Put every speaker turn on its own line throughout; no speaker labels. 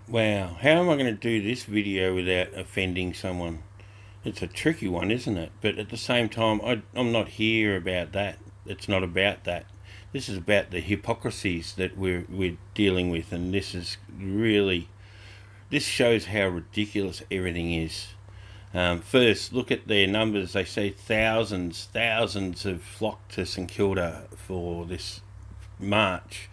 Wow, how am I going to do this video without offending someone? It's a tricky one, isn't it? But at the same time, I'm not here about that. It's not about that. This is about the hypocrisies that we're dealing with, and this shows how ridiculous everything is. First, look at their numbers. They say thousands have flocked to St Kilda for this march,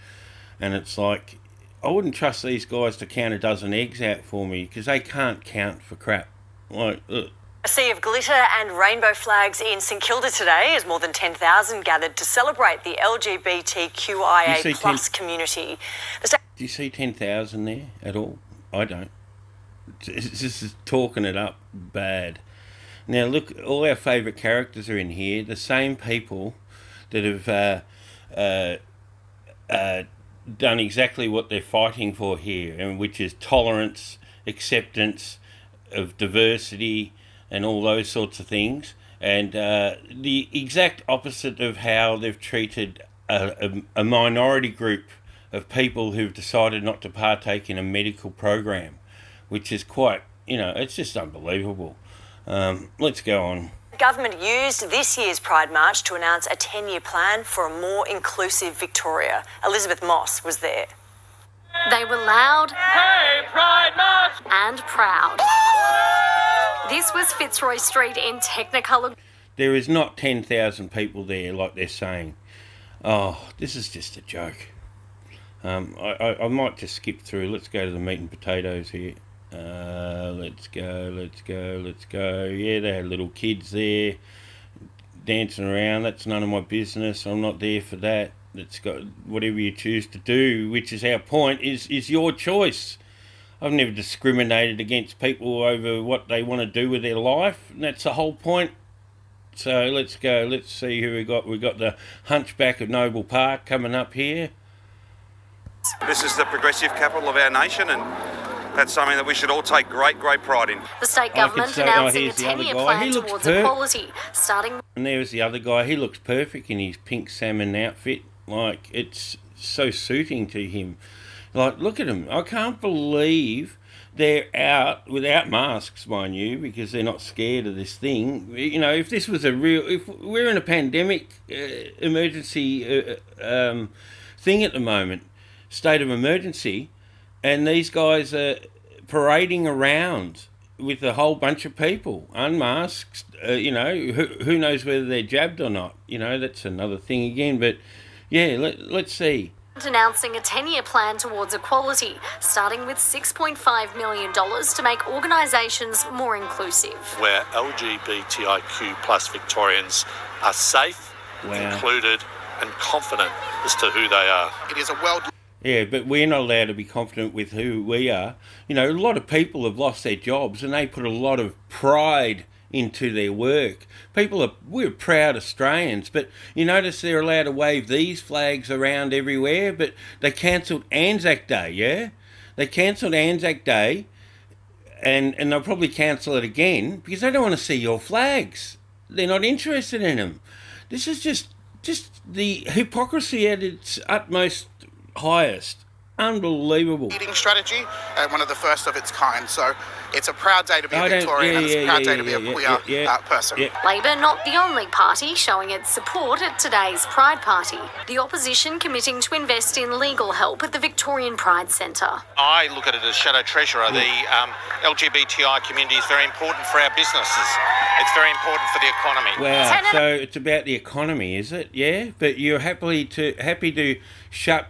and it's like, I wouldn't trust these guys to count a dozen eggs out for me, because they can't count for crap. Like, ugh.
A sea of glitter and rainbow flags in St Kilda today as more than 10,000 gathered to celebrate the LGBTQIA plus community.
Do you see 10,000 there at all? I don't. It's just talking it up bad. Now look, all our favourite characters are in here. The same people that have done exactly what they're fighting for here, and which is tolerance, acceptance of diversity, and all those sorts of things. And the exact opposite of how they've treated a minority group of people who've decided not to partake in a medical program, which is quite, it's just unbelievable. Let's go on.
Government used this year's Pride March to announce a 10-year plan for a more inclusive Victoria. Elizabeth Moss was there.
They were loud,
Hey, Pride March!
and proud. This was Fitzroy Street in Technicolor.
There is not 10,000 people there like they're saying. Oh, this is just a joke. I might just skip through. Let's go to the meat and potatoes here. Let's go. Yeah, they had little kids there dancing around. That's none of my business. I'm not there for that. It's got whatever you choose to do, which is our point, is your choice. I've never discriminated against people over what they want to do with their life, and that's the whole point. So let's go. Let's see who we got. We've got the Hunchback of Noble Park coming up here.
This is the progressive capital of our nation, and that's something that we should all take great pride in.
The state government announcing a 10-year plan towards equality, starting...
And there's the other guy. He looks perfect in his pink salmon outfit. Like, it's so suiting to him. Like, look at him. I can't believe they're out without masks, mind you, because they're not scared of this thing. If this was if we're in a pandemic emergency thing at the moment, state of emergency, and these guys are parading around with a whole bunch of people, unmasked, who knows whether they're jabbed or not. That's another thing again. But, yeah, let's see.
Announcing a 10-year plan towards equality, starting with $6.5 million to make organisations more inclusive.
Where LGBTIQ plus Victorians are safe, included and confident as to who they are.
It is a world...
Yeah, but we're not allowed to be confident with who we are. A lot of people have lost their jobs and they put a lot of pride into their work. We're proud Australians, but you notice they're allowed to wave these flags around everywhere, but they cancelled Anzac Day, yeah? They cancelled Anzac Day, and they'll probably cancel it again because they don't want to see your flags. They're not interested in them. This is just the hypocrisy at its utmost highest. Unbelievable.
Eating strategy, one of the first of its kind. So it's a proud day to be a Victorian, and it's a proud day to be a queer person.
Yeah.
Labor not the only party showing its support at today's Pride Party. The opposition committing to invest in legal help at the Victorian Pride Centre.
I look at it as shadow treasurer. The LGBTI community is very important for our businesses. It's very important for the economy.
Wow, so it's about the economy, is it? Yeah, but you're happy to shut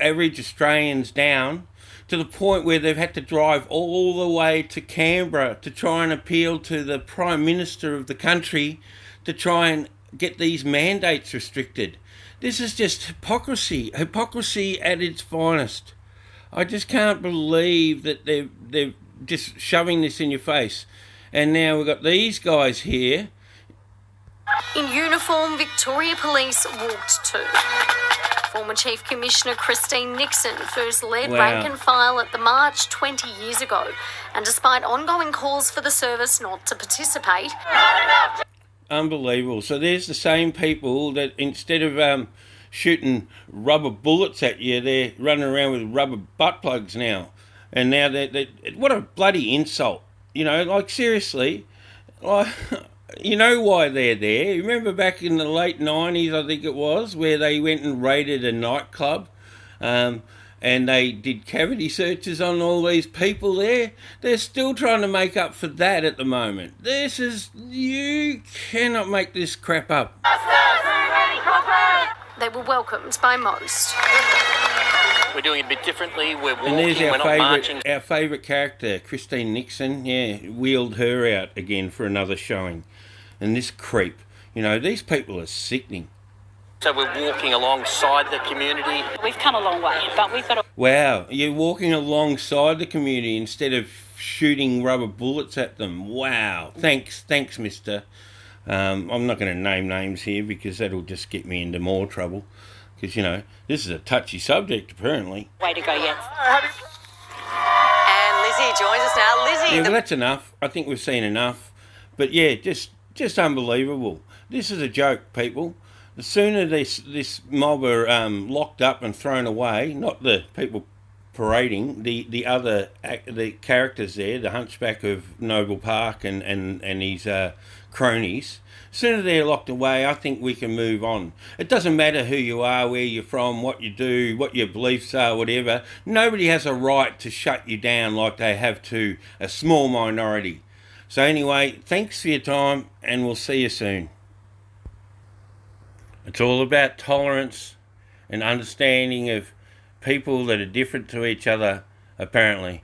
average Australians down to the point where they've had to drive all the way to Canberra to try and appeal to the Prime Minister of the country to try and get these mandates restricted. This is just hypocrisy at its finest. I just can't believe that they're just shoving this in your face. And now we've got these guys here.
In uniform, Victoria Police walked to. Former Chief Commissioner Christine Nixon first led rank and file at the march 20 years ago, and despite ongoing calls for the service not to participate...
Unbelievable. So there's the same people that instead of shooting rubber bullets at you, they're running around with rubber butt plugs now. And now what a bloody insult. You know, like seriously, like, you know why they're there. Remember back in the late 90s, I think it was, where they went and raided a nightclub, and they did cavity searches on all these people there. They're still trying to make up for that at the moment. You cannot make this crap up.
They were welcomed by most.
We're doing it a bit differently. We're walking,
and there's
we're not marching.
Our favourite character, Christine Nixon, wheeled her out again for another showing. And this creep, you know, these people are sickening.
So we're walking alongside the community.
We've come a long way, but we've got to...
Wow, you're walking alongside the community instead of shooting rubber bullets at them. Wow, thanks, mister. I'm not going to name names here because that'll just get me into more trouble. Because, you know, this is a touchy subject, apparently.
Way to go, yes.
And Lizzie joins us now. Lizzie...
Yeah, well, that's enough. I think we've seen enough. But, yeah, just unbelievable. This is a joke, people. The sooner this mob are locked up and thrown away, not the people parading, the characters there, the Hunchback of Noble Park and his cronies, sooner they're locked away, I think we can move on. It doesn't matter who you are, where you're from, what you do, what your beliefs are, whatever. Nobody has a right to shut you down like they have to a small minority. So anyway, thanks for your time, and we'll see you soon. It's all about tolerance and understanding of people that are different to each other, apparently.